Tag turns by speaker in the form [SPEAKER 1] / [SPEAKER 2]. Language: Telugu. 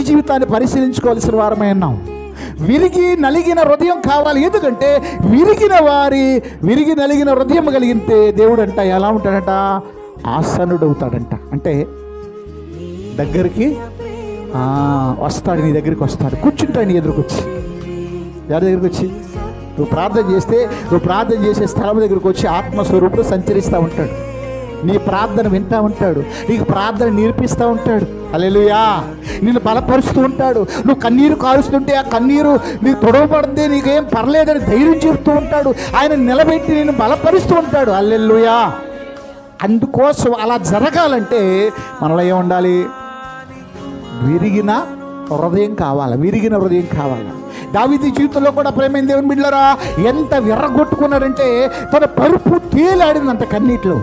[SPEAKER 1] జీవితాన్ని పరిశీలించుకోవాల్సిన వారమై ఉన్నాం. విరిగి నలిగిన హృదయం కావాలి. ఎందుకంటే విరిగి నలిగిన హృదయం కలిగితే దేవుడు అంట ఎలా ఉంటాడంట, ఆసనుడు అవుతాడంట. అంటే దగ్గరికి వస్తాడు, నీ దగ్గరికి వస్తాడు, కూర్చుంటాడు నీ ఎదురుకు వచ్చి. ఎవరి దగ్గరికి వచ్చి? నువ్వు ప్రార్థన చేసే స్థలం దగ్గరికి వచ్చి ఆత్మస్వరూపుడు సంచరిస్తూ ఉంటాడు. నీ ప్రార్థన వింటూ ఉంటాడు, నీకు ప్రార్థన నేర్పిస్తూ ఉంటాడు. హల్లెలూయా. నిన్ను బలపరుస్తూ ఉంటాడు. నువ్వు కన్నీరు కారుస్తుంటే ఆ కన్నీరు నీకు తొడవబడితే నీకేం పర్లేదని ధైర్యం చెప్తూ ఉంటాడు. ఆయన నిలబెట్టి నిన్ను బలపరుస్తూ ఉంటాడు. హల్లెలూయా. అందుకోసం అలా జరగాలంటే మనలో ఏముండాలి? విరిగిన హృదయం కావాలి. దావీదు జీవితంలో కూడా ప్రేమైన దేవుని బిడ్డలారా ఎంత విర్రగొట్టుకున్నాడంటే తన పరుపు తేలాడిందంట కన్నీటిలో.